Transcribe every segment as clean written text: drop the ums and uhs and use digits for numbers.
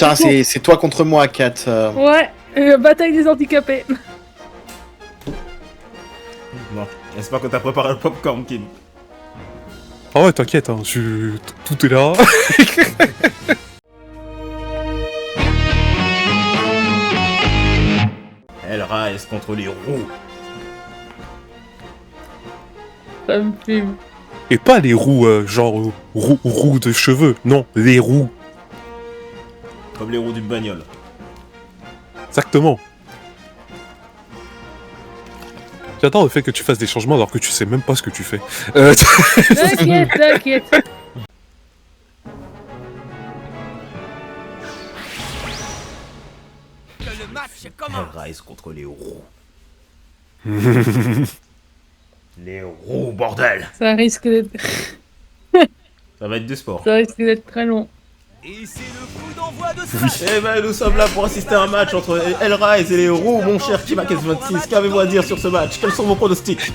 Putain, c'est toi contre moi, Kat. Ouais, bataille des handicapés. Bon, j'espère que t'as préparé le popcorn, Kim. Ah ouais, t'inquiète, hein, tout est là. Elle rise contre les roues. Ça me fume. Et pas les roues, genre roues de cheveux, non, les roues. Comme les roues d'une bagnole. Exactement. J'adore le fait que tu fasses des changements alors que tu sais même pas ce que tu fais. T'inquiète, t'inquiète. Elle rise contre les roues. Les roues, bordel. Ça risque d'être... Ça va être du sport. Ça risque d'être très long. Et c'est le coup d'envoi de ce match. Eh ben, nous sommes là pour assister à un match entre El Rise et les roues, mon cher Kimakes26. Qu'avez-vous à dire sur ce match? Quels sont vos pronostics?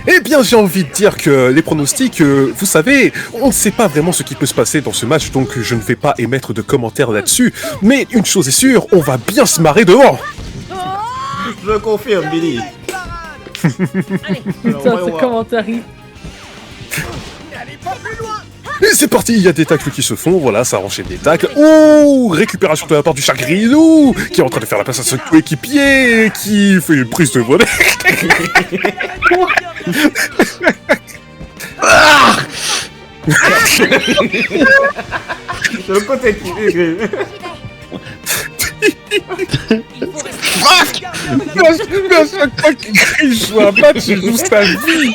Eh bien, j'ai envie de dire que les pronostics, vous savez, on ne sait pas vraiment ce qui peut se passer dans ce match, donc je ne vais pas émettre de commentaires là-dessus. Mais une chose est sûre, on va bien se marrer devant. Je confirme, Billy. Putain, ce commentaire. Et c'est parti, il y a des tacles qui se font, voilà, ça enchaîne des tacles. Oh, récupération de la part du chat Grilou, qui est en train de faire la place à son coéquipier, qui fait une prise de volée. C'est le côté qui est. Mais à chaque fois qu'il Gris joue un match, il joue sa vie.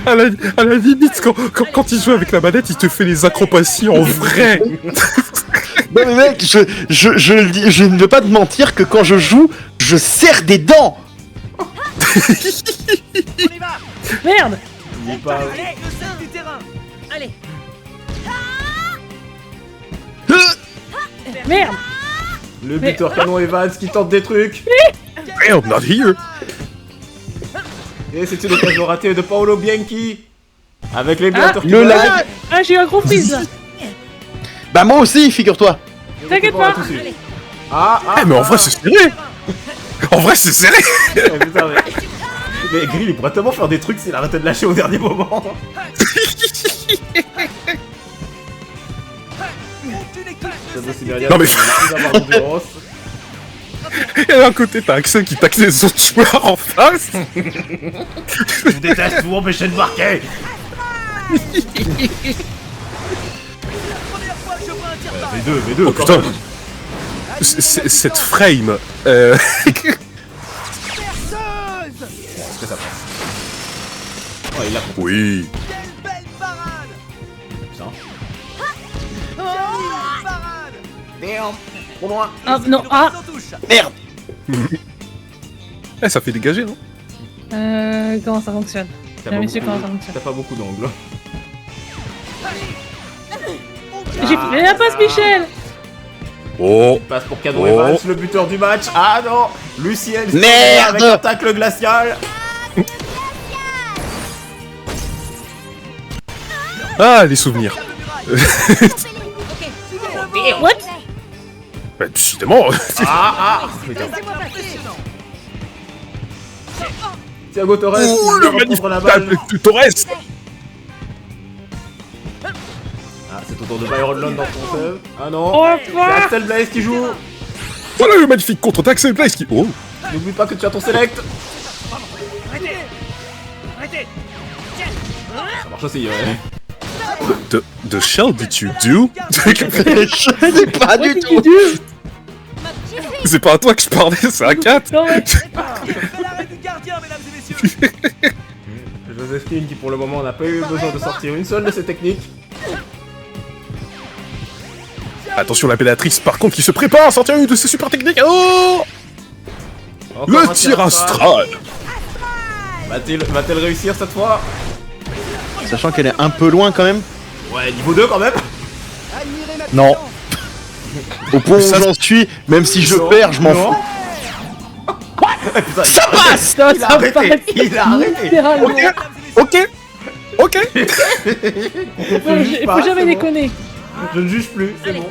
À la limite, quand il joue avec la manette, il te fait les acrobaties en vrai. Non mais mec, je le dis, je ne veux pas te mentir que quand je joue, je serre des dents. Merde. Il est pas. Allez, le centre du terrain. Allez. Merde. Le buteur canon Evans qui tente des trucs. Merde, not here. Et c'est une occasion ratée de Paolo Bianchi. Avec les Ah, buteurs qui le volent. lag. Ah, j'ai eu un gros freeze là. Bah moi aussi, figure-toi. T'inquiète Bon, là, pas. tout de suite. Ah, Eh, mais en vrai, c'est serré. En vrai, c'est serré. Putain, mais Grill, il pourrait tellement faire des trucs s'il arrêtait de lâcher au dernier moment. Non, mais- mais... Et d'un côté, t'as Axel qui tacle les autres joueurs en face. Je vous déteste, vous m'empêchez de marquer. Les deux, Oh putain. Cette frame. Est-ce que ça passe? Oh, il l'a compris. Oui. Quelle belle parade. Putain. Quelle parade. Damn. Trop loin. Ah non, ah. En touche. Merde. Eh, ça fait dégager, non? Comment ça fonctionne? T'as Jamais pas su beaucoup- comment ça fonctionne. T'as pas beaucoup d'angles. J'ai fait la passe Michel. Oh. Il passe pour Canon Oh. Evans, le buteur du match. Ah non. Luciel Merde. avec un tacle glacial. Ah, les souvenirs. What? Bah, décidément. Ah. Putain. Thiago Torres Oh, qui le vient reprendre la magnifique balle. tacle de Torres. Ah, c'est au tour de Byron Lund dans son save. Ah non. Oh, C'est fuck. Axel Blaze qui joue. Voilà le magnifique contre d'Axel Blaze qui... Oh. N'oublie pas que tu as ton select. Arrêtez. Ça marche aussi, ouais. The shell did you do? Je n'ai pas du tout. C'est pas à toi que je parlais, c'est à 4. Non, mais... C'est l'arrêt du gardien, mesdames et messieurs. Joséphine qui pour le moment n'a pas eu besoin de sortir une seule de ses techniques. Attention la Bellatrix par contre qui se prépare à sortir une de ses super techniques. Oh, Encore le un tir astral. Va-t-elle réussir cette fois? Sachant qu'elle est un peu loin quand même. Ouais, niveau 2 quand même. Admirez ma Non. puissance. Au point où Ça- j'en suis, même si je Non, perds, je m'en non. fous. Putain, Ça passe. Ça, Il a ça arrêté, passe il a arrêté. littéralement. Ok. Ok. Non, juge il pas, faut jamais c'est déconner. Je ne juge plus, c'est bon.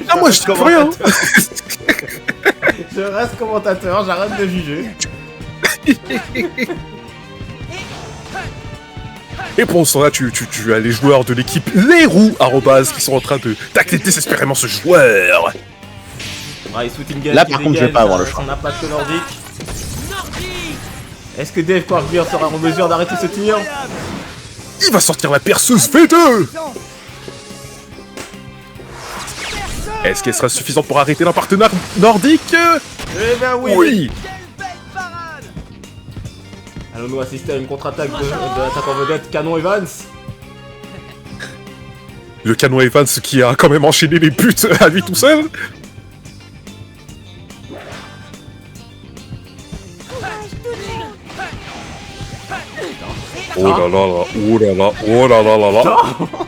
Ah, moi, je dis plus rien. Je reste commentateur, j'arrête de juger. Et pour ce temps-là, tu as les joueurs de l'équipe Les Roues, arrobase, qui sont en train de tacler désespérément ce joueur. Rice Whittingen Là, qui par contre, je vais dégaine pas avoir le choix. son impact nordique. Est-ce que Dave Quarkbeer sera en mesure d'arrêter ce tir? Il va sortir la perceuse V2. Est-ce qu'elle sera suffisante pour arrêter leur partenaire nordique? Eh bien oui. Oui. Allons-nous assister à une contre-attaque de l'attaquant vedette Canon Evans? Le canon Evans qui a quand même enchaîné les buts à lui tout seul. Oh là là là, oh là là, oh là là là là.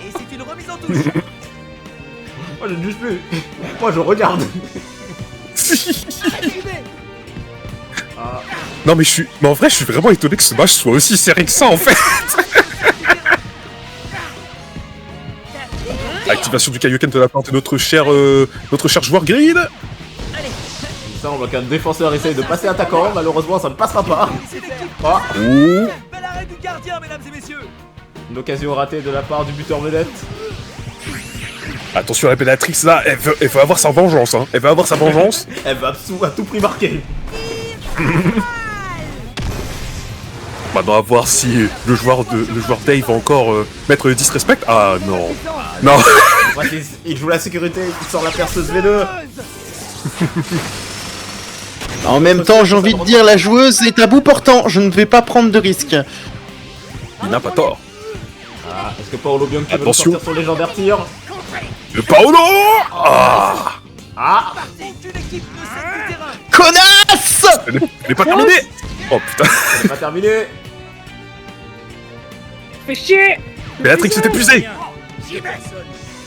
Et c'est une remise en touche. Moi je ne juge plus. Moi je regarde. Ah, Non mais mais en vrai je suis vraiment étonné que ce match soit aussi serré que ça en fait. Activation du Kaioken de la part de notre cher joueur Green. ça on voit qu'un défenseur essaye de passer attaquant, malheureusement ça ne passera pas. Ah, Ouh. Bel arrêt du gardien, mesdames et messieurs. une occasion ratée de la part du buteur vedette. Attention la Bellatrix là, elle veut avoir sa vengeance hein. Elle veut avoir sa vengeance. Elle va à tout prix marquer. Maintenant à voir si le joueur Dave va encore mettre le disrespect. Ah non. Non. Il joue la sécurité, il sort la perceuse V2. En même temps, j'ai envie de dire, la joueuse est à bout portant. Je ne vais pas prendre de risques. Il n'a pas tort. Ah, est-ce que Paolo Bianchi veut nous Attention. sortir son légendaire tir? Le Paolo. Ah. Ah, C'est une équipe de 7 du terrain. Connasse! Elle n'est pas terminée. Oh putain. c'est pas terminé. Fais chier. Bellatrix est épuisée.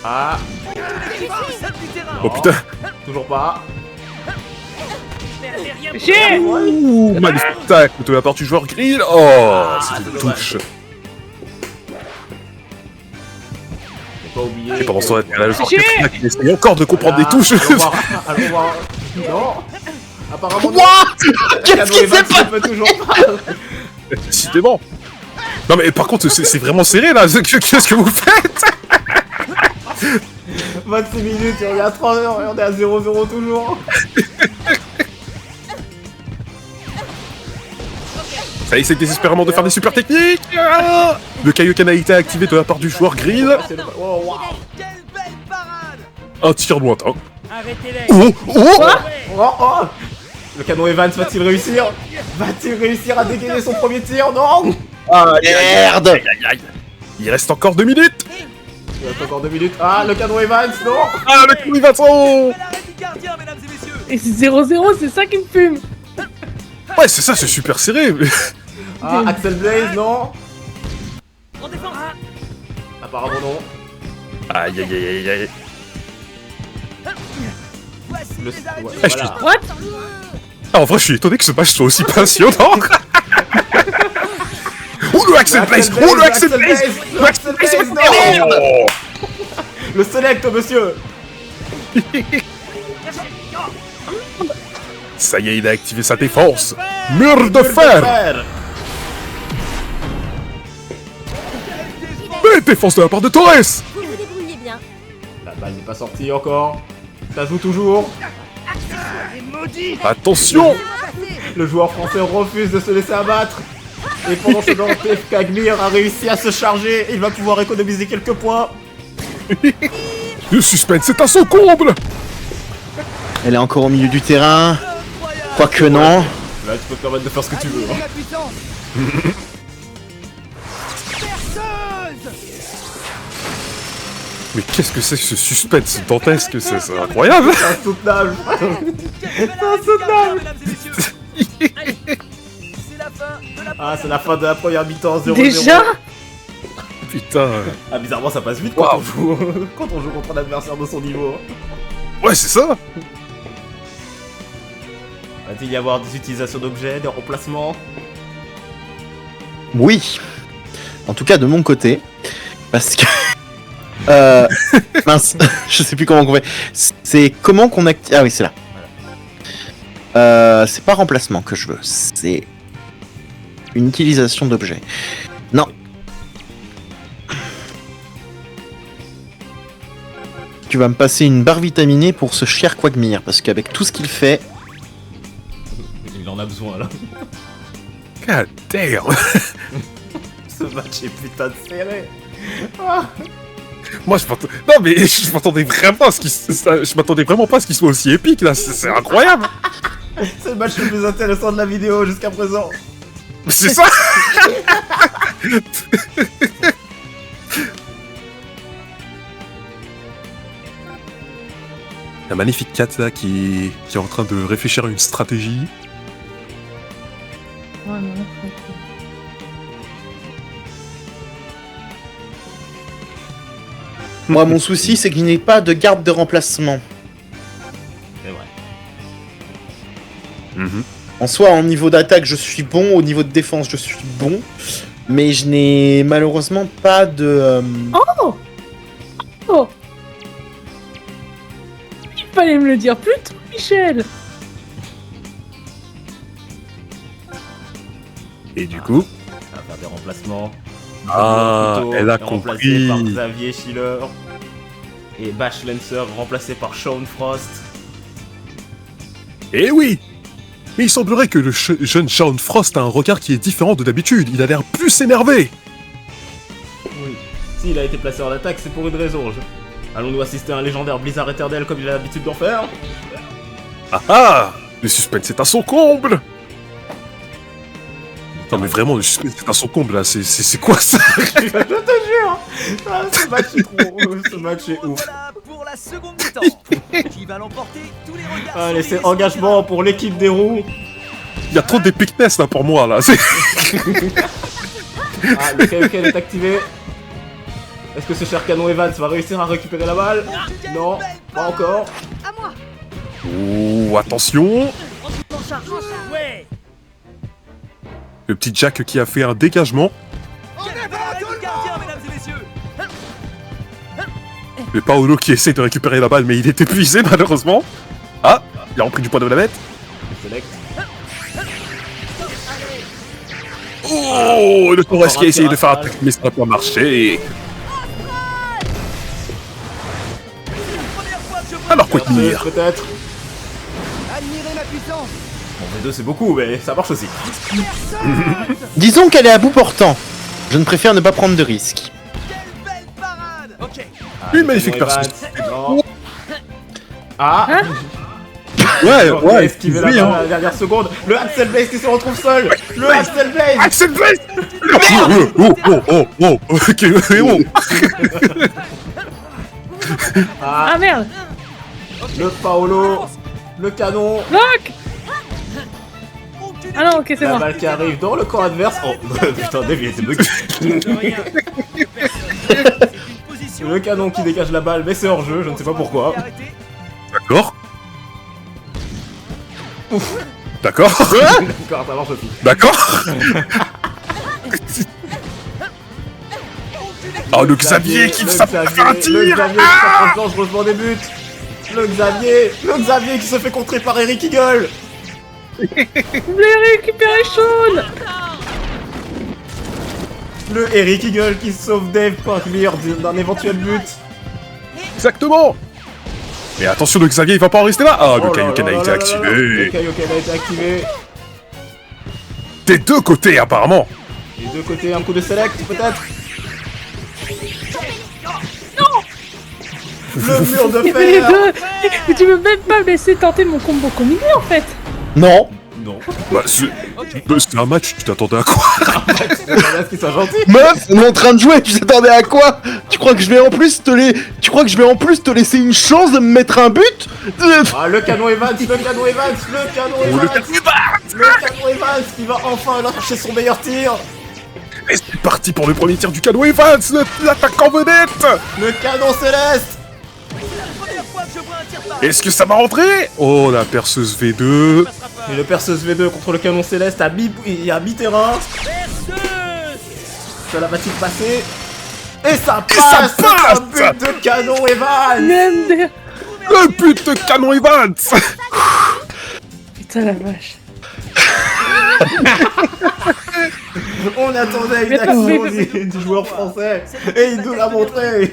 Ah, Équipe de 7 du terrain. Oh putain. toujours pas. Fais chier. Ouh, magnifique tacle de la part du joueur Grill. Oh, c'est une touche. Faut pas oublier. Et pendant ce temps, il y a la joueur Chier. Katrina qui essaye encore de comprendre Ah, des touches. Allons voir. Allons voir. Non. Apparemment non. What? Qu'est-ce Cadeau qui s'est Evans passé? ne peut toujours pas. Décidément. Non mais par contre, c'est vraiment serré là. Qu'est-ce que vous faites? 26 minutes et on est à 3 heures et on est à 0-0 toujours. Ça essaie désespérément de faire des super techniques. Ah. Le Kaioken a été activé de la part du joueur Grill. C'est le- Oh, waouh. Quelle belle parade. Un tir lointain. Arrêtez-les. Oh, oh. Oh, oh. Le canon Evans va-t-il réussir? Va-t-il réussir à dégainer son premier tir? Non. Ah, merde! Aïe, aïe. Il reste encore 2 minutes. Il reste encore 2 minutes. Ah, le canon Evans, non. Ah, le coup il va trop. Bel arrêt du gardien, mesdames et messieurs. Et c'est 0-0, c'est ça qui me fume. Ouais, c'est ça, c'est super serré. Ah, Axel Blaze, non. En défense. Apparemment non. Aïe, aïe, aïe, aïe, aïe. Voici Le... les arrêts ouais, du Ah, je voilà. What? Ah, en vrai, je suis étonné que ce match soit aussi passionnant. Oh, le Axel Blaze. Oh, le Axel Blaze. Le Axel Blaze, il va faire non. merde. Le select, monsieur. Ça y est, il a activé sa défense. Mur de fer. Mais défense de la part de Torres. Vous vous débrouillez bien. La balle n'est pas sortie encore. Ça joue toujours. Attention. Le joueur français refuse de se laisser abattre. Et pendant ce temps, Dave Quarkbeer a réussi à se charger. Il va pouvoir économiser quelques points. Le suspense est à son comble. Elle est encore au milieu du terrain. Quoique non. Là, tu peux te permettre de faire ce que tu veux. hein. La puissance. Perceuse. Mais qu'est-ce que c'est que ce suspense dantesque? C'est incroyable. C'est insoutenable. Quel bel arrêt du gardien, mesdames et messieurs. Allez. C'est la fin de la Ah, c'est la fin de la première mi-temps. 0-0. Déjà? Putain. Ah, bizarrement, ça passe vite quand Waouh. on joue. Quand on joue contre un adversaire de son niveau. Ouais, c'est ça. Va-t-il y avoir des utilisations d'objets, des remplacements? Oui. En tout cas, de mon côté. Parce que... mince, je sais plus comment on fait. C'est comment qu'on active... Ah oui, c'est là. C'est pas remplacement que je veux, c'est une utilisation d'objet. Non. Tu vas me passer une barre vitaminée pour ce cher Quagmire, parce qu'avec tout ce qu'il fait... Il en a besoin là. God damn. Ce match est putain de serré. Moi, non, mais je m'attendais vraiment à ce je m'attendais vraiment pas à ce qu'il soit aussi épique, là. C'est incroyable. C'est le match le plus intéressant de la vidéo jusqu'à présent. C'est ça. La magnifique Kat là qui est en train de réfléchir à une stratégie. Ouais, non, Moi, mon souci, c'est que je n'ai pas de garde de remplacement. C'est vrai. En soi, au niveau d'attaque, je suis bon. Au niveau de défense, je suis bon. Mais je n'ai malheureusement pas de... Oh Oh Il fallait me le dire plus tôt, Michel. Et du coup, Ça va faire des remplacements. ah, Plutôt elle a remplacé par compris. Xavier Schiller. Et Bash Lancer remplacé par Shaun Frost. Eh oui. Mais il semblerait que le jeune Shaun Frost a un regard qui est différent de d'habitude. Il a l'air plus énervé. Oui. S'il a été placé en attaque, c'est pour une raison. Allons-nous assister à un légendaire Blizzard éternel comme il a l'habitude d'en faire? Ah ah. Le suspense est à son comble. Non mais vraiment, le suspense est à son comble là. C'est quoi ça? Je te jure. Ah, ce match est trop... Ce match est ouf. Voilà pour la seconde mi-temps. Qui va l'emporter? Tous les regards sont Allez, c'est rivés engagement pour l'équipe des roues. Il y a trop d'épicness là pour moi là. Ah, le Kaioken est activé. Est-ce que ce cher canon Evans va réussir à récupérer la balle? Non, pas encore. À moi. Oh, attention. Ouais. Le petit Jack qui a fait un dégagement. On est pas tout le gardien, mesdames et messieurs. Le Paolo qui essaie de récupérer la balle mais il est épuisé malheureusement. Ah, il a repris du poids de la bête. Select. Oh, le Torres qui a essayé de faire attaque mais ça n'a pas marché. Première fois que je vois Alors Quagmire. Peut-être. admirer ma puissance. Bon, V2 c'est beaucoup, mais ça marche aussi. Disons qu'elle est à bout portant. Je ne préfère ne pas prendre de risques. Quelle belle parade. Ok. Une magnifique Canon personne. Evans, non. Ah, Ouais, il a ouais, esquivé oui, la balle hein. à la dernière seconde. Le Axel Blaze qui se retrouve seul. Le Axel Blaze. Axel Blaze. Oh, ok, bon. Ah merde. Le Paolo. Le canon. Lock. Ah non, ok, c'est La moi. balle qui arrive dans le camp adverse. Oh, putain, Dave, il était bugué. Le canon qui dégage la balle, mais c'est hors jeu, je ne sais pas pourquoi. D'accord. D'accord. D'accord, ça marche aussi. D'accord. Oh, le Xavier qui s'apprête à faire un Le tir. Xavier qui s'approche dangereusement des buts. Le Xavier qui se fait contrer par Eric Eagle. Vous voulez récupérer Sean? Le Eric Eagle qui sauve Dave Quagmire d'un éventuel but. Exactement. Mais attention, le Xavier, il va pas en rester là. Ah, le Oh là Kaioken là a été là là là. Le activé. Kaioken a été activé. Des deux côtés, apparemment. Les deux côtés, un coup de select peut-être. Le mur de Il fait les fer. deux. Mais tu veux même pas me laisser tenter mon combo combiné en fait. Non. Non. Bah, c'est un match, tu t'attendais à quoi? Est-ce qu'ils sont gentils? Meuf, on est en train de jouer, tu t'attendais à quoi? Tu crois que je vais en plus te laisser une chance de me mettre un but? Ah, le canon Evans, le canon Evans, le canon Evans. Le canon Evans qui va enfin lâcher son meilleur tir. Et c'est parti pour le premier tir du canon Evans, l'attaquant vedette. Le canon céleste. Première fois que je vois un tir pareil. Est-ce que ça va rentrer? Oh, la perceuse V2. Et le perceuse V2 contre le canon céleste à mi-terrain. Cela va-t-il passer? Et ça ça passe! passe. Un but de canon, Evan! Même des... Le but de canon Evans. Putain la vache. On attendait une Mais action attendez, du joueur français et il nous l'a montré.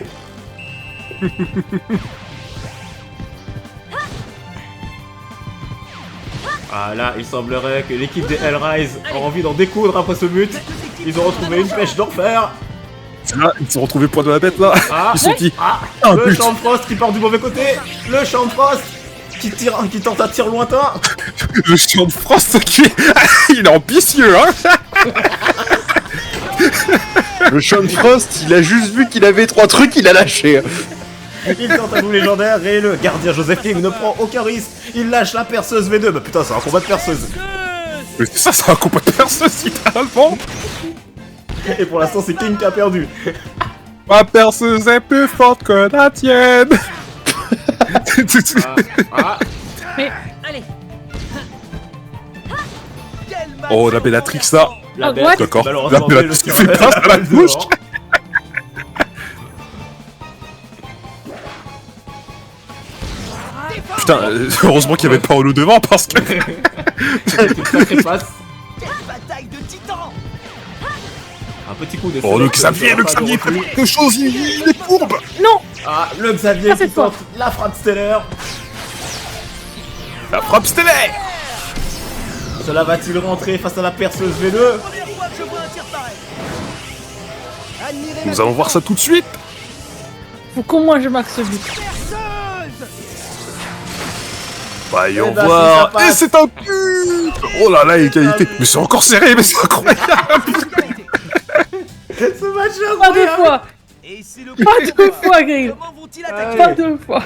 Ah là, il semblerait que l'équipe des Hellrise a envie d'en découdre après ce but. Ils ont retrouvé une pêche d'enfer. Là, ils se sont retrouvés point de la bête là. Ah, Ils sont dit. ah, Un le but. champ de Frost qui part du mauvais côté. Le champ de Frost qui tente un tir lointain. Le champ de France qui est... il est ambitieux, hein. Le Sean Frost, il a juste vu qu'il avait 3 trucs, il a lâché. Il tente un coup légendaire et le gardien Joseph King ne prend aucun risque. Il lâche la perceuse V2. Bah putain, c'est un combat de perceuse. Mais ça, c'est un combat de perceuse, littéralement. Et pour l'instant, c'est King qui a perdu. Ma perceuse est plus forte que la tienne. Allez. Oh, la Bellatrix là. La Ah, bête, what? D'accord. La malheureusement, Bellatrix qui fait passe à la bouche. Putain, heureusement qu'il y avait Paolo devant parce que... C'était une sacrée passe. Quelle bataille de titans! Un petit coup de Oh, le sélection, Xavier pas de refus. quelque chose, il est courbe. Non. Ah, le Xavier Ah, qui cette fois. tente la frappe stellaire. La frappe stellaire. Cela va-t-il rentrer face à la perceuse V2? Première fois que je vois un tir pareil! Admirez Nous allons voir ça tout de suite. Faut qu'au moins je marque ce but. Voyons Eh ben, voir. si ça passe. Et c'est un but. Oh là là, égalité. Mais c'est encore serré, mais c'est incroyable. Ce match est Pas deux incroyable. fois. Et c'est le Pas deux fois, Grill. Comment vont-ils attaquer? Pas deux fois.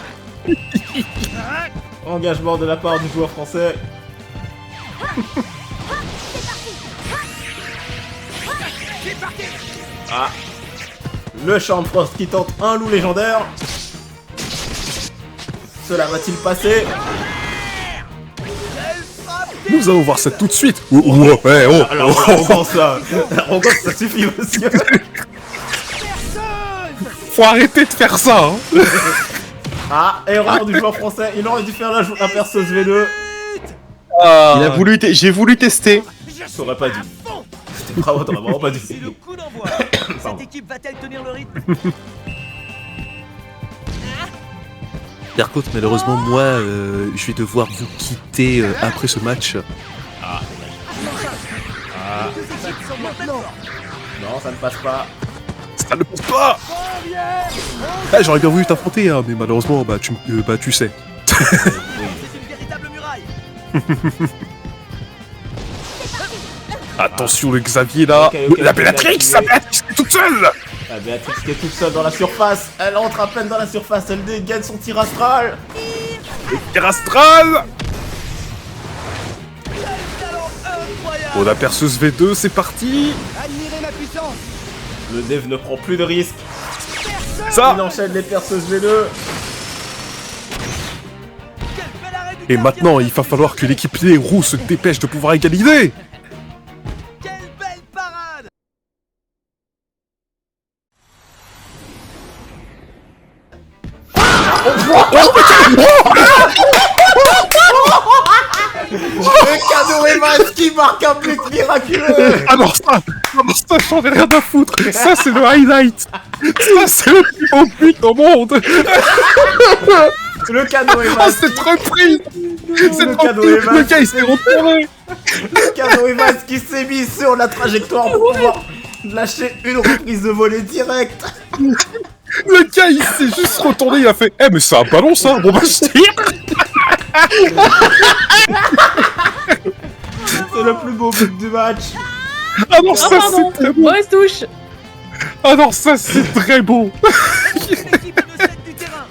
Engagement de la part du joueur français. Ah, le champ de Frost qui tente un loup légendaire. Cela va-t-il passer? Nous allons voir ça tout de suite. Oh, oh, ouais, oh, Alors, oh, l'arrogance là, l'arrogance ça suffit monsieur. Faut arrêter de faire ça. Hein. Ah, erreur du joueur français, il aurait dû faire la perceuse V2. Il a voulu, j'ai voulu tester. T'aurais pas dû. C'était bravo, t'aurais vraiment pas dû. C'est le coup d'envoi. Pardon. Cette équipe va-t-elle tenir le rythme? Par contre, malheureusement, moi, je vais devoir vous quitter après ce match. Non, ça ne passe pas. Ça ne passe pas. Ah, j'aurais bien voulu t'affronter, hein, mais malheureusement, bah tu sais. C'est une véritable muraille. Attention, le Xavier là. Ok, ok, La ok, Bellatrix, activé. la Bellatrix est toute seule. La Béatrix qui est toute seule dans la surface. Elle entre à peine dans la surface, elle dégaine son tir astral. Tir astral. Incroyable. Oh, la perceuse V2, c'est parti. Admirez ma puissance. Le dev ne prend plus de risques. Ça. Il enchaîne les perceuses V2. Quel bel arrêt du Et gardien. maintenant, il va falloir que l'équipe Les Roux se dépêche de pouvoir égaliser. Quelle belle parade. Le cadeau Evans qui marque un but miraculeux. Alors ça, j'en ai rien à foutre. Ça, c'est le highlight. Ça, c'est le plus beau but au monde. Le cadeau Ah, Evans. c'est trop pris. C'est Le trop cadeau pris. Evans. Le gars, il s'est retourné. Le cadeau Evans qui s'est mis sur la trajectoire pour pouvoir lâcher une reprise de volée directe. Le gars, il s'est juste retourné. Il a fait, eh, mais c'est un ballon, ça. Bon, bah, je tire. C'est le plus beau but du match. Ah non, Ah ça, pardon. c'est très beau. Mauvaise touche. Ah non, ça, c'est très beau. L'équipe de 7 du terrain.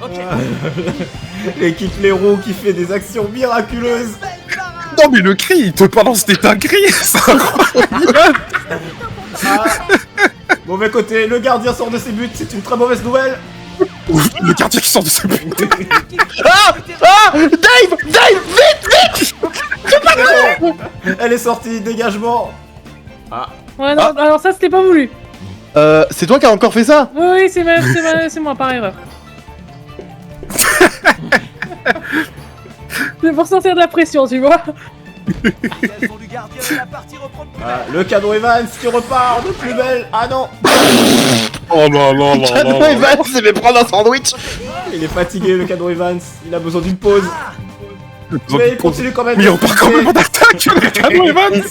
Ok. L'équipe Les Roux qui fait des actions miraculeuses. Belle parade. Non, mais le cri, il te balance des dingueries. C'est incroyable. Ah. Mauvais côté, le gardien sort de ses buts, c'est une très mauvaise nouvelle. Le gardien qui sort de ce but. L'équipe Ah, Dave, vite, vite. c'est bon. Elle est sortie, dégagement. Ouais, non, alors ça, c'était pas voulu. C'est toi qui as encore fait ça? Oui, c'est moi, par erreur. C'est pour sortir de la pression, tu vois. Elles font du gardien et la partie reprend de plus belle. Le cadeau Evans qui repart de plus belle. Ah non. Oh non, non, non, Cadeau non, Evans, il va prendre un sandwich. Il est fatigué, le cadeau Evans. Il a besoin d'une pause. non. Mais il continue quand même. Mais de on part quand même en attaque, le cadeau Evans.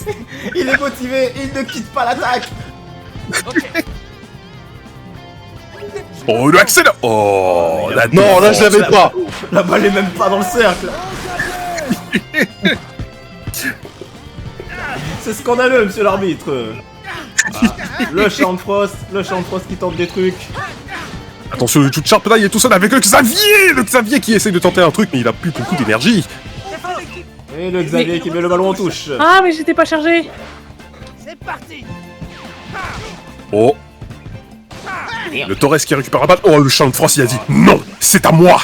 Il est motivé, il ne quitte pas l'attaque. Oh, le accélère. Oh, la Non, là je l'avais pas. La balle est même pas dans le cercle. C'est scandaleux, monsieur l'arbitre. Le champ de Frost qui tente des trucs. Attention, le Sharp là, il est tout seul avec le Xavier qui essaye de tenter un truc, mais il a plus beaucoup d'énergie. Et le Xavier qui met le ballon en touche. Ah, mais j'étais pas chargé. C'est parti. Oh. Le Torres qui récupère la balle. Oh, le Champ de France, il a dit non, c'est à moi.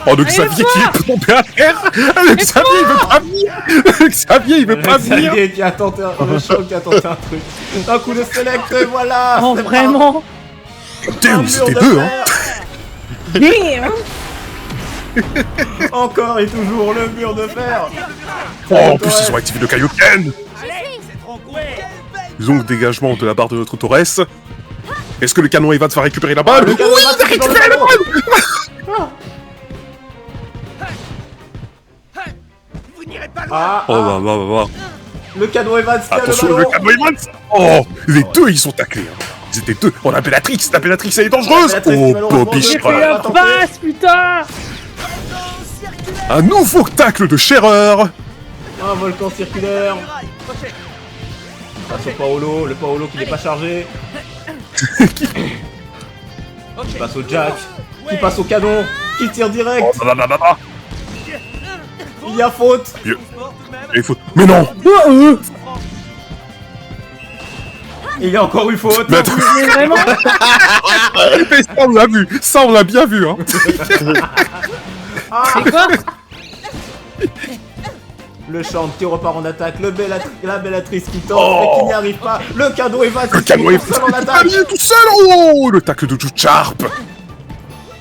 Oh, le Xavier qui est tombé à terre. Le Xavier, il veut pas venir. Le Xavier, il veut pas Le venir. Xavier qui a tenté le champ qui a tenté un truc. Un coup de select, et voilà. Oh, c'est vraiment. Damn, c'était deux, hein. Damn. Encore et toujours le mur de fer. Oh, en plus, ils ont activé le Kaioken. C'est trop court. Ils ont le dégagement de la barre de notre Torres. Est-ce que le canon Evans va récupérer la balle? Le cadeau Oui, Evans il a qui est dans le récupéré la ballon. balle. Vous n'irez pas loin. Ah, Oh là là là là. le cadeau Evans qui a le Attention, le ballon. canon Evans. Oh, les deux, ils sont taclés. Hein. Ils étaient deux. On a Bellatrix, la Bellatrix, elle est dangereuse. Bellatrix, Oh, malheureusement, Bobby ne J'ai fait fait pas Schreier. la passe, putain. Un nouveau tacle de Scherer. Un volcan circulaire. Muraille. Ok. Passe au Paolo, le Paolo qui n'est pas chargé. Qui passe au Jack. Qui passe au canon. Qui tire direct. Oh là là là là. Il y a faute. Sport tout de même. Il faut... Mais non. Il y a encore eu faute. Mais attends. Mais vraiment. Mais ça, on l'a vu. Ça, on l'a bien vu. Hein. C'est quoi? Le Champ qui repart en attaque. La Bellatrice qui tente mais qui n'y arrive pas. Le cadeau Evans Le qui canon est est tout seul en attaque. Il est tout seul. Oh, le tacle de Sharp.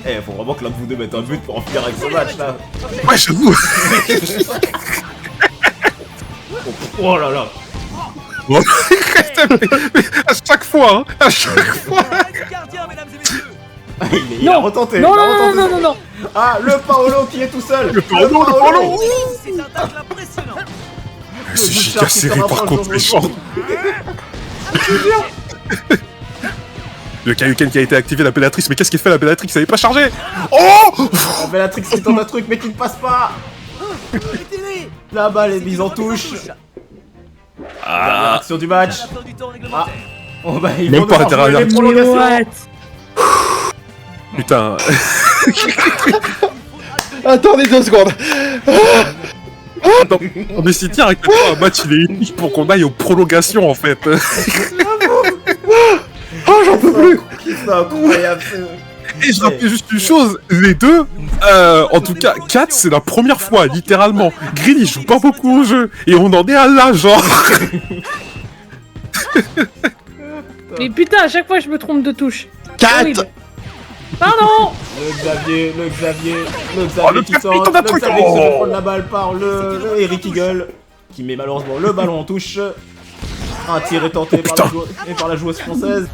Eh, faut vraiment que l'un de vous deux mette un but pour en finir avec ce match là. Ouais, j'avoue. Oh là là. Mais à chaque fois, hein. À chaque fois. Arrête du gardien, mesdames et messieurs. Il a retenté. Non, il a non, non, retenté. non, non, non. Ah, le Paolo qui est tout seul. Le Paolo. C'est un tacle impressionnant. C'est Bouchard giga qui serré se par rapproche contre dans les le champs. Le Kaioken qui a été activé, la Bellatrix, mais qu'est-ce qu'il fait la Bellatrix? Elle est pas chargée. Oh. La Bellatrix qui tente un truc mais qui ne passe pas. Arrêtez-les. La balle est mise en touche. Dernière action du match. À la fin du temps réglementaire. Oh bah ils Même vont pas devoir intérêt à jouer les dire. prolongations. What? Putain. Attendez 2 secondes. Attends, mais si tiens, avec un match, il est unique pour qu'on aille aux prolongations en fait. Oh, j'en peux plus. C'est incroyable. Et je rappelle juste une chose, les deux, en tout cas, Kat, c'est la première fois, littéralement. Green, il joue pas beaucoup au jeu, et on en est à là, genre. Mais putain, à chaque fois je me trompe de touche. 4. Horrible. Pardon. Le Xavier Oh, le qui Xavier, tente, il tente un le truc. Xavier qui se fait Oh. prendre la balle par le Eric Eagle, qui met malheureusement le ballon en touche. Un tir est tenté par, par la joueuse française.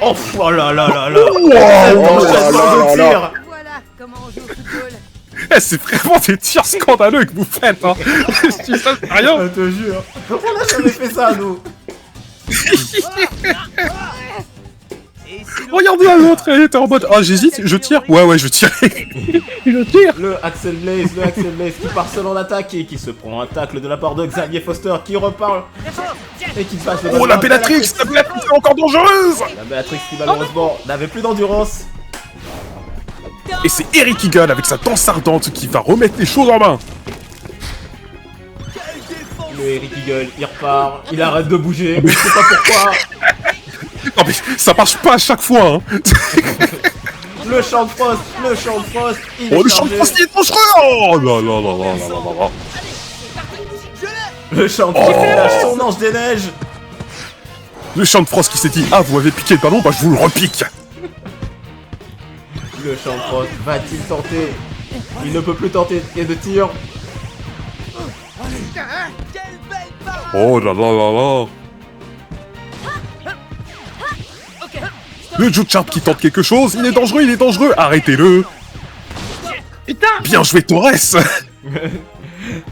Oh, oh là là là là. Oh là là là là. Tir. Voilà comment on joue au football. Eh, c'est vraiment des tirs scandaleux que vous faites, hein. Je dis ça, c'est rien. Je te jure. On a jamais fait ça, nous. Et si le Regardez à l'autre, elle était en mode, ah, j'hésite, je tire. Ouais, je tire. Je tire. Le Axel Blaze qui part seul en attaque et qui se prend un tacle de la part de Xavier Foster qui repart et qui passe le Oh, ballon la à Bellatrix est encore dangereuse. La Bellatrix qui malheureusement n'avait plus d'endurance. Et c'est Eric Eagle avec sa danse ardente qui va remettre les choses en main. Le Eric Eagle, il repart, il arrête de bouger, mais je sais pas pourquoi. Non mais ça marche pas à chaque fois, hein. Le champ de frost, le champ de frost, il Oh, est le champ de chargé. frost, il est dangereux. Oh là là là là là là là. Le champ de frost, il lâche son ange des neiges. Le champ de frost qui s'est dit, ah, vous m'avez piqué le ballon, bah je vous le repique. Le champ de frost va-t-il tenter? Il ne peut plus tenter de tir. Quelle belle parade. Oh là là là là. Le Jucharp qui tente quelque chose, il est dangereux, arrêtez-le. Putain. Bien joué Torres.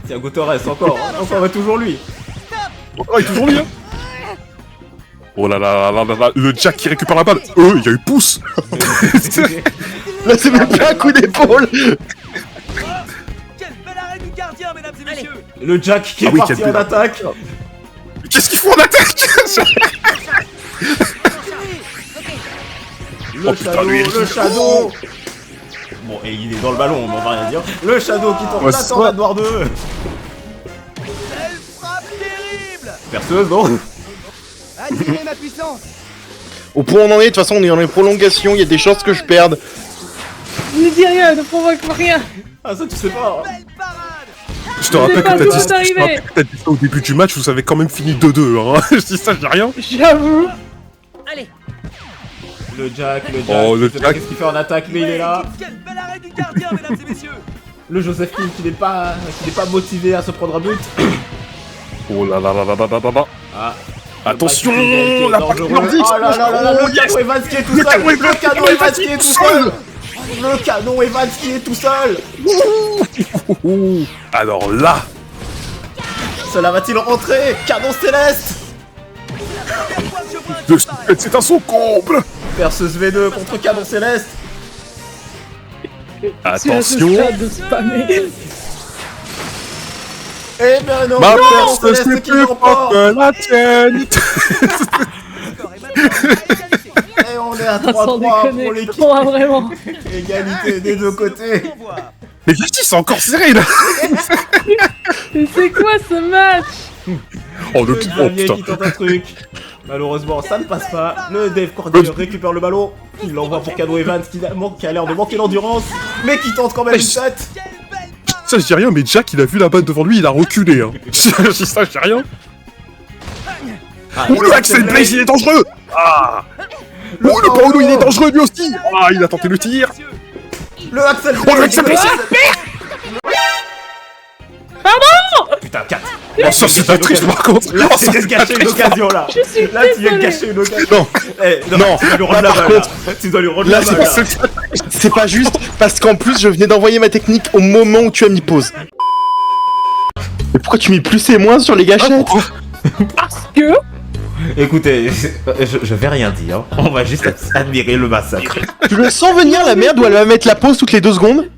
Thiago Torres, encore et toujours lui. Oh, il est toujours lui, hein. Oh là là là là là, le Jack qui récupère la balle. Il y a eu pouce. Là, c'est même pas un coup d'épaule. Quel bel arrêt du gardien, mesdames et messieurs. Le Jack qui est Ah oui, parti quel en bel- attaque. Qu'est-ce qu'ils font en attaque? Le Oh, putain, Shadow, lui, il le est- Shadow. Bon, et il est dans le ballon, mais on va rien dire. Le Shadow qui tente Ouais, la c'est tornade noire 2. Quelle frappe terrible. Perceuse, non? Attirez ma puissance. Au point où on en est, de toute façon, on est dans les prolongations, il y a des chances que je perde. Ne dis rien, ne provoque rien. Ah, ça tu sais pas. Belle parade. Je te rappelle pas que d'où t'as dit, c'est arrivé. je te rappelle que t'as dit ça au début du match, vous avez quand même fini 2-2, hein. Je dis ça, j'ai rien. J'avoue. Allez, Le Jack, Oh, le je sais pas Jack. qu'est-ce qu'il fait en attaque, mais il est là. Quel bel arrêt du gardien, mesdames et messieurs. Le Josephine qui n'est pas motivé à se prendre un but. Oh là là là là là là là. Ah. Attention, Le la Jack partie qui est dangereux. nordique. Oh là là là là, Oh, le yes. canon Evans qui est tout Le seul. canon Evans- Le canon Evans qui est tout seul. Le canon Evans qui est tout seul. Alors là, Cela va-t-il rentrer? Canon céleste. le stupide, c'est un son comble. Perceuse V2 contre canon céleste. C'est à ce Attention, stade de spammer. Eh bien non, ma canon force céleste c'est qui plus l'emporte. fort que la tienne. Et on est à Sans 3-3 pour déconner. l'équipe. Oh, vraiment. Égalité des deux côtés. Mais Vicky, c'est encore serré là. Mais c'est quoi ce match? Oh Le le Xavier putain. qui tente un truc. Malheureusement, ça ne passe pas. Le Dave Cordier récupère le ballon. Il l'envoie pour Canon Evans qui a l'air de manquer l'endurance. Mais qui tente quand même une tête. Ça, je dis rien, mais Jack, il a vu la balle devant lui, il a reculé. Hein. Je dis ça, je dis rien. Ah, Oh, le Axel Blaze, il est dangereux. Ah. Oh, le Paolo, il est dangereux lui aussi. Ah, il a tenté le tir. Le Axel Oh, le Axel Blaze. Putain, 4. Oh, ça, c'est un triche par contre. Là, Oh, tu ça, viens de c'est un gâcher une triche. occasion là. Je suis Là, tu viens de désolée. gâcher une occasion. Non, Eh, Non, tu dois lui rendre là, la par balle. contre- Là. Tu dois lui rendre Là, la c'est balle. pas là. c'est pas juste parce qu'en plus, je venais d'envoyer ma technique au moment où tu as mis pause. Mais pourquoi tu mets plus et moins sur les gâchettes? Que? Écoutez, je vais rien dire. On va juste admirer le massacre. Tu le sens venir la merde ou elle va mettre la pause toutes les 2 secondes?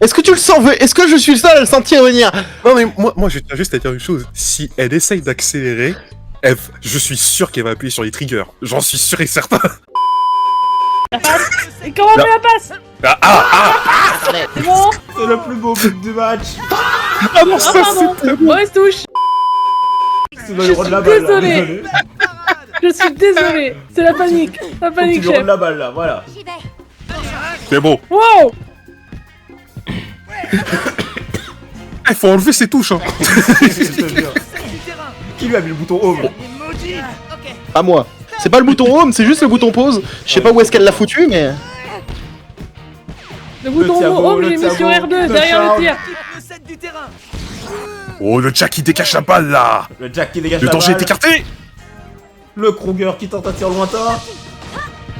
Est-ce que tu le sens? Est-ce que je suis le seul à le sentir venir? Non, mais moi, je tiens juste à dire une chose. Si elle essaye d'accélérer, je suis sûr qu'elle va appuyer sur les triggers. J'en suis sûr et certain. Et comment on met la passe? C'est bon? C'est le plus beau but du match. Ah non, Ah, ça, pardon. c'était... Mauvaise touche. Tu dois lui rendre la balle. là, désolé. désolé. Je suis désolé. C'est la panique. La Faut que tu panique, lui rendes chef. la balle là, voilà. C'est bon. Wow! Il faut enlever ses touches. Hein. Je te jure. Qui lui a mis le bouton home? Pas moi. C'est pas le bouton home, c'est juste le bouton pause. Je sais pas où est-ce qu'elle l'a foutu, mais. Le bouton Thiago, home, le j'ai mis sur Thiago, R2, le derrière Charles. le tir. Le 7 du terrain. Oh, le Jack qui décache la balle là. Le Jack qui dégage Le la danger est balle. écarté. Le Kruger qui tente un tir lointain.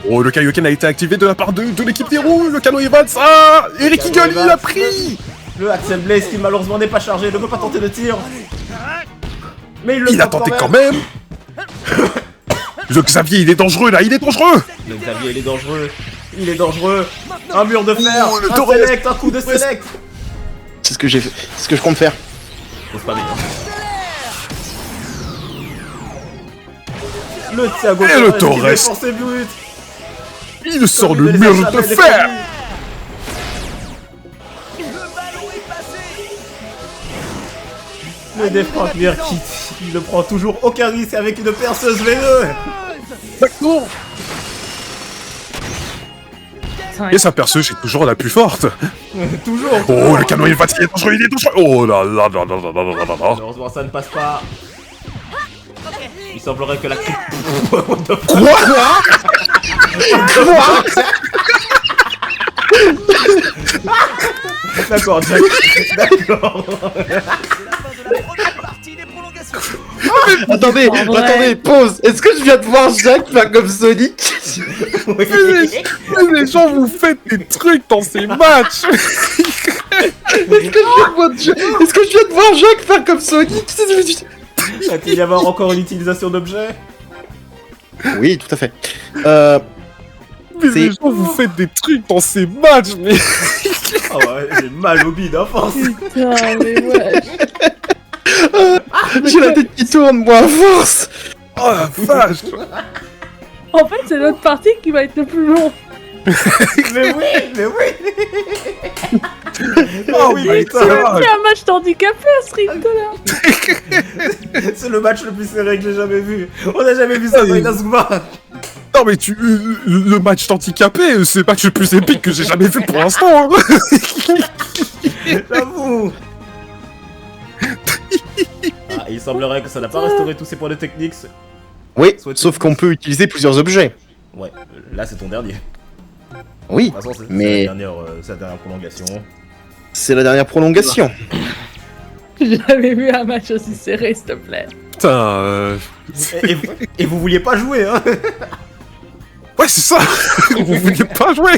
Oh, le Kaioken a été activé de la part de l'équipe des roues. Le Canon Evans. Ah, Eric Canon Eagle, il Evans. a pris. Le Axel Blaze qui malheureusement n'est pas chargé, ne peut pas tenter de tir. Mais il le Il a tente tenté quand même. Le Xavier, il est dangereux là, il est dangereux. Le Xavier il est dangereux. Il est dangereux. Un mur de fer. Oh, le un Torres. select, un coup de select. C'est ce que j'ai fait. C'est ce que je compte faire. Faut se pas bien. Le Thiago Et le qui Torres. défend ses buts. Il sort Comme le il ne les a mur de jamais fer. défendus. Le ballon est passé. Le Dave Franklin qui ne prend toujours aucun risque avec une perceuse V2. D'accord. Putain, Et sa perceuse est toujours la plus forte. Toujours. Oh, le canon Evans, il est dangereux, il est dangereux. Oh là là là là là là là là là. Malheureusement, ça ne passe pas. Il semblerait que la What the fuck? Quoi? D'accord, Jack. D'accord. C'est la fin de la première partie des prolongations. Attendez, C'est pas vrai. attendez, pause. Est-ce que je viens de voir Jacques faire comme Sonic? Mais les gens, vous faites des trucs dans ces matchs. Est-ce que je viens de voir Jacques faire comme Sonic? Va-t-il y avoir encore une utilisation d'objets? Oui, tout à fait. Mais C'est- les gens, vous faites des trucs dans ces matchs, mais... Ah ouais, j'ai mal au bide, hein, force. putain, mais ouais. J'ai la tête qui tourne, moi, à force. Oh la vache. En fait, c'est notre partie qui va être le plus long. Mais oui, mais oui. Oh oui, my putain. C'est God. un match handicapé à ce rythme-là. C'est le match le plus serré que j'ai jamais vu. On n'a jamais vu ça dans Inazuma. Non mais le match handicapé, c'est le match le plus épique que j'ai jamais vu pour l'instant. Hein. J'avoue. Ah, il semblerait que ça n'a pas restauré tous ses points de technique. Oui, Soit- sauf qu'on peut utiliser plusieurs objets. Ouais, là c'est ton dernier. Oui, De toute façon, c'est mais c'est la dernière prolongation. c'est la dernière prolongation. J'ai jamais vu un match aussi serré, s'il te plaît. Putain, Et vous vouliez pas jouer, hein? ouais c'est ça. Vous vouliez pas jouer.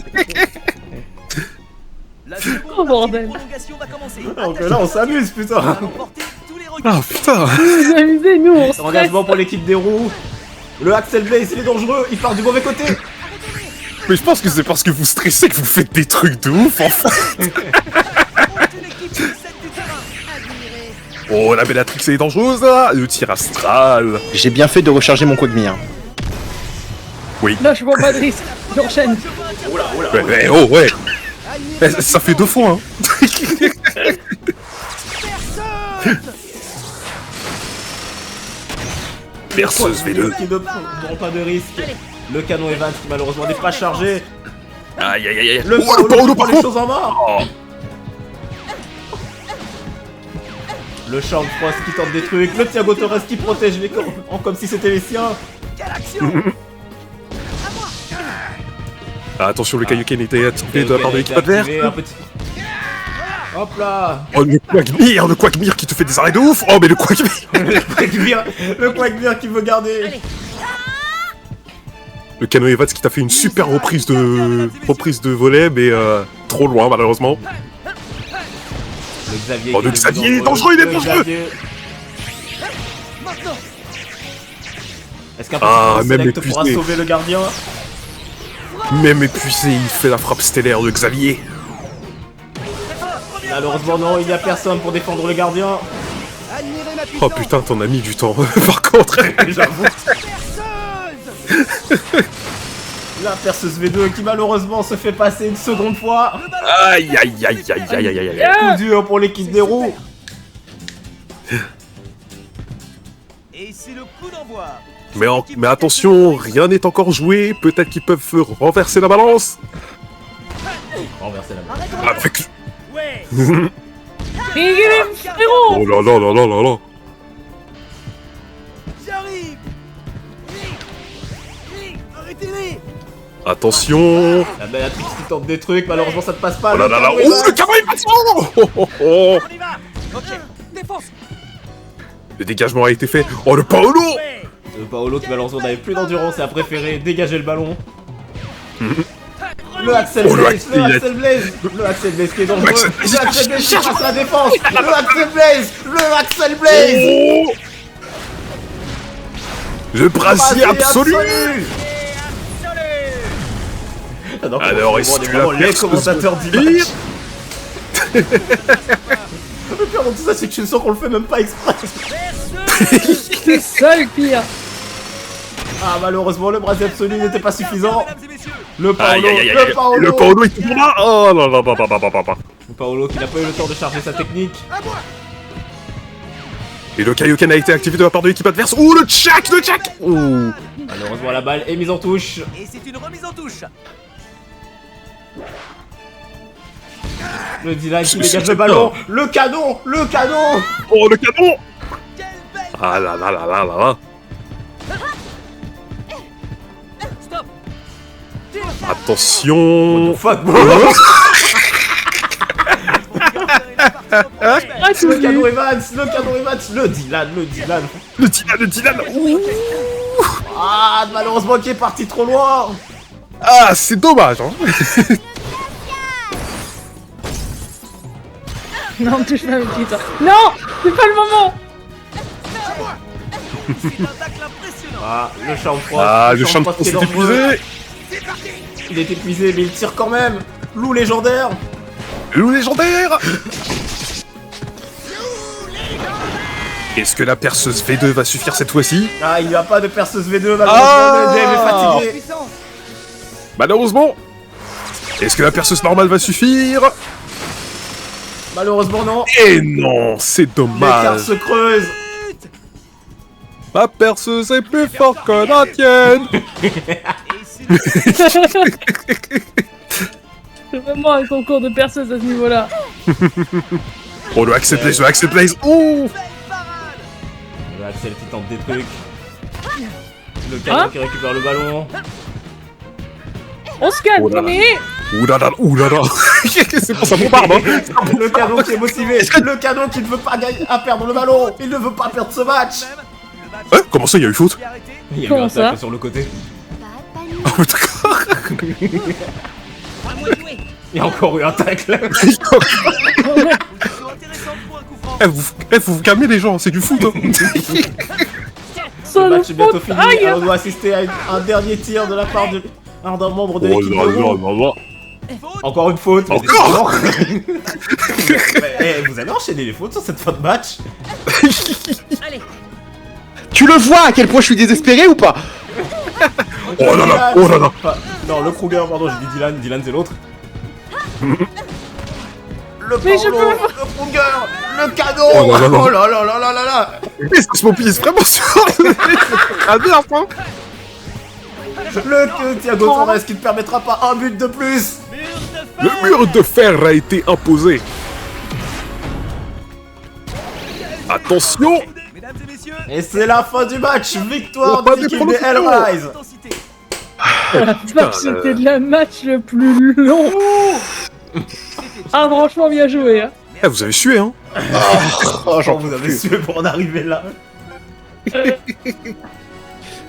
La seconde Oh, partie bordel. des prolongations va commencer. Donc là on s'amuse, On va putain. remporter tous les regards. Ah putain. Vous vous amusez, nous, on stresse. Engagement pour l'équipe des roues. Le Axel Blaze, il est dangereux, il part du mauvais côté. Mais je pense que c'est parce que vous stressez que vous faites des trucs de ouf enfin. Toute l'équipe qui cède du terrain. Admiré. Oh la Bellatrix elle est dangereuse là. Le tir astral. J'ai bien fait de recharger mon Quagmire. Là, je vois pas de risque. J'enchaîne. Ouais, oh ouais. Ça fait 2 fois hein. Perceuse V2. Qui ne prend pas de risque. Le canon Evans qui malheureusement n'est pas chargé. Aïe aïe aïe. Le Oh, Paolo Paolo, qui prend par les contre. choses en main. Oh. Le Champ Frost qui tente des trucs. Le Thiago Torres qui protège les corps comme si c'était les siens. Quelle action. Ah, attention, le Kaioken était activé de la part de l'équipe adverse. Un petit... Hop là. Oh, le Quagmire qui te fait des arrêts de ouf. Oh, mais le Quagmire. Le Quagmire qui veut garder. Le canon Evans qui t'a fait une super reprise de volet, mais trop loin malheureusement. Le Xavier. Oh, le Xavier, il est dangereux, il est Le dangereux. Xavier. Maintenant. Est-ce qu'un Ah, petit même select pourra épuisé. sauver le gardien? Même épuisé, il fait la frappe stellaire de Xavier. Malheureusement non, il n'y a personne pour défendre le gardien. Admirez ma puissance. Oh putain, t'en as mis du temps. Par contre. J'avoue. Perceuse. La perceuse V2 qui malheureusement se fait passer une seconde fois. Aïe aïe aïe aïe aïe aïe aïe aïe. Coup dur pour l'équipe des roues. Et c'est le coup d'envoi. Mais attention, rien n'est encore joué. Peut-être qu'ils peuvent renverser la balance. Renverser la main. Avec... Ouais. Frérot. Oh là là là là là là. J'arrive. Arrêtez-les. Attention. La Bellatrix qui tente des trucs, malheureusement ça ne passe pas. Oh là là là. canon Oh, Evans. le canon Evans. Oh, oh, oh. On y va. Ok. Défense. Le dégagement a été fait. Oh, le Paolo. Ouais. Le Paolo qui malheureusement n'avait plus d'endurance et a préféré dégager le ballon. Le Axel Oh, le Blaze, Axel, le Axel Blaze, le Axel Blaze qui est dangereux. Axel Blaze, Le Axel Blaze qui passe la défense. Le Axel Blaze, le Axel Blaze. Oh. Le brasier absolu. Alors, est-ce que la les perceuse commentateurs du tire match. Le pire dans tout ça, c'est que je sens qu'on le fait même pas exprès. C'est ça le pire. Ah, malheureusement, le brasier absolu n'était pas suffisant. Mesdames et messieurs. Le Paolo, Aïe aïe aïe le aïe. Paolo. Le Paolo est toujours là. Oh là là là là là là là. Le Paolo qui n'a pas eu le temps de charger sa technique. Et le Kaioken a été activé de la part de l'équipe adverse. Ouh, le Tchak. Ouh. Malheureusement, la balle est mise en touche. Et c'est une remise en touche. Le Dylan qui dégage le ballon. Le canon. Le canon. Oh, le canon! Ah là là là là là là. Stop. Attention! Fuck. Ah, tout Le vu. canon Evans. Le canon Evans. Le Dylan. Le Dylan. Le Dylan! Ouh. Ah, malheureusement qui est parti trop loin. Ah, c'est dommage, hein! Non, touche pas mes petits. Non, c'est pas le moment. C'est une attaque impressionnante. Ah, le champ froid. Ah, le champ de froid qui est s'est dangereux. épuisé! Il est épuisé, mais il tire quand même. Loup légendaire. Loup légendaire! Est-ce que la perceuse V2 va suffire cette fois-ci? Ah, il n'y a pas de perceuse V2, malheureusement. Ah. Le Dave est fatigué. Malheureusement! Est-ce que la perceuse normale va suffire? Malheureusement, non. Et non, c'est L'écart dommage! se creuse. Ma perceuse est plus forte que la tienne! C'est vraiment un concours de perceuse à ce niveau-là. Oh, le Axel Blaze, le Axel Blaze! Oh! Le Axel qui tente des trucs. Le canon Hein qui récupère le ballon. On se calme, Oh là là. mais... Oulala, oulala! C'est pour ça qu'on parle, hein! Le canon qui est motivé. Le canon qui ne veut pas gagner à perdre le ballon. Il ne veut pas perdre ce match. Hein? Comment ça, il y a eu faute? Il y a eu Comment un ça tacle sur le côté. Oh, mais d'accord! Il y a encore eu un tacle. Vous calmez les gens, c'est du foot, hein! Le match est bientôt fini. Aïe. Alors on doit assister à un dernier tir de la part d'un membre de Oh l'équipe. là de là Rouen. là là! Encore une faute. mais Encore Mais, vous avez enchaîné les fautes sur cette fin de match. Allez. Tu le vois à quel point je suis désespéré ou pas? Oh là là, oh là là. Enfin, non, le Kruger, pardon, j'ai dit Dylan. Dylan, c'est l'autre. Le Mais je Paulo, peux- le Kruger, le canon. Oh là là là. Oh là là là là là là. Est-ce que je m'oublie vraiment sur la merde, hein? Le Thiago Torres qui ne permettra pas un but de plus. Le mur de fer a été imposé. Attention! Mesdames et messieurs, Et c'est la fin du match. Victoire Oh, pas de des l'équipe des pronostics. Hellrise. intensité. C'était le match le plus long. Ah, franchement, bien joué. Hein. Eh, vous avez sué, hein? Oh, j'en Vous peux avez plus. su pour en arriver là.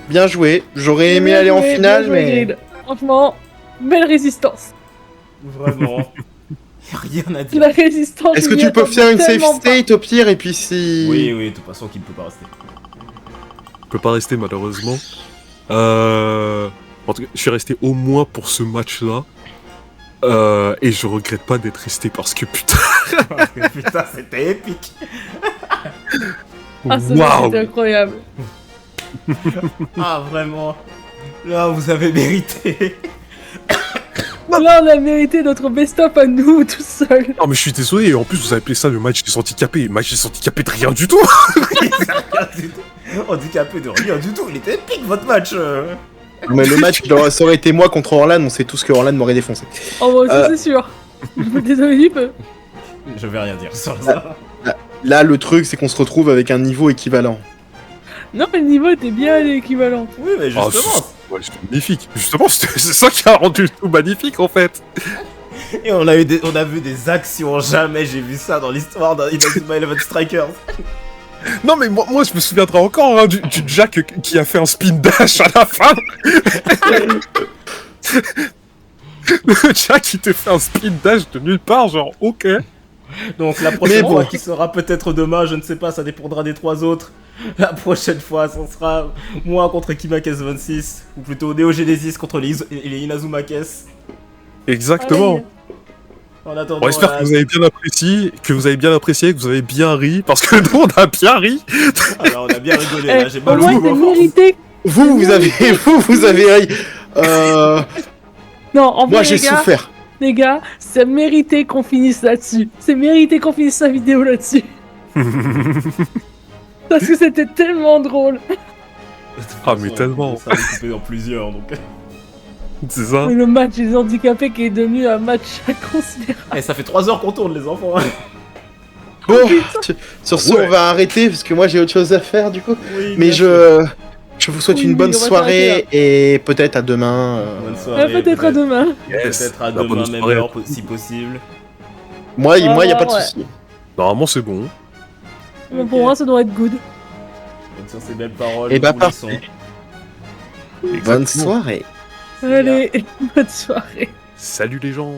Bien joué. J'aurais aimé Bien aller en joué, finale, bien joué, mais... Grid. Franchement, belle résistance. Vraiment. Rien à dire. La résistance. Est-ce que il y tu peux attendait faire une safe tellement pas. state au pire et puis si... Oui, oui, de toute façon, qui ne peut pas rester. Je peux pas rester malheureusement. En tout cas, je suis resté au moins pour ce match-là. Et je regrette pas d'être resté parce que putain. Putain, c'était épique. Ah, ça Waouh. c'était incroyable. Ah, vraiment. Là, vous avez mérité. Là, on a mérité notre best-of à nous, tout seul. Non, mais je suis désolé, en plus, vous avez appelé ça le match des handicapés. Le match des handicapés de rien du tout! Rien du tout. Handicapé de rien du tout. Il était épique, votre match. Mais le match, ça aurait été moi contre Orlan, on sait tous que Orlan m'aurait défoncé. Oh, bah, ça, c'est sûr. Désolé du peu. Je vais rien dire sur ça. Là, le truc, c'est qu'on se retrouve avec un niveau équivalent. Non, mais le niveau était bien équivalent. Oui, mais Oh, justement. ouais, c'est magnifique. Justement, c'est ça qui a rendu le tout magnifique, en fait. Et on a vu des actions. Jamais j'ai vu ça dans l'histoire d'Inazuma Eleven Strikers. Non, mais moi je me souviendrai encore hein, du Jack qui a fait un spin dash à la fin. Le Jack qui te fait un spin dash de nulle part, genre, ok. Donc la prochaine Mais fois bon. qui sera peut-être demain, je ne sais pas, ça dépendra des trois autres. La prochaine fois, ce sera moi contre Kimakes 26, ou plutôt Neo Genesis contre les Inazumakes. Exactement. En attendant, On espère que vous avez bien apprécié, que vous avez bien ri, parce que nous on a bien ri. alors on a bien rigolé, Eh, là j'ai au mal au moins, bout, c'est à force. mérité. Vous avez ri. Non, en Moi, vrai, j'ai les gars, souffert. les gars, c'est mérité qu'on finisse là-dessus. C'est mérité qu'on finisse sa vidéo là-dessus. Parce que c'était tellement drôle. De toute Ah, mais façon, tellement. Ça va coupé en plusieurs, donc... C'est ça. Le match des handicapés qui est devenu un match considérable. Eh, ça fait 3 heures qu'on tourne, les enfants. Bon, sur ce, on va arrêter parce que moi j'ai autre chose à faire du coup. Oui, Mais bien sûr. je vous souhaite Oui, une bonne on va soirée et peut-être à demain. Bonne soirée. Peut-être à demain. Peut-être à Bah, bonne demain, même soirée. heure, si possible. Moi, y a pas de ouais. souci. Normalement, c'est bon. Mais pour moi, ça doit être good. Donc, sur ces belles paroles, Et bah, nous vous parfait. laissons. Bonne soirée. Allez, bonne soirée. Salut les gens.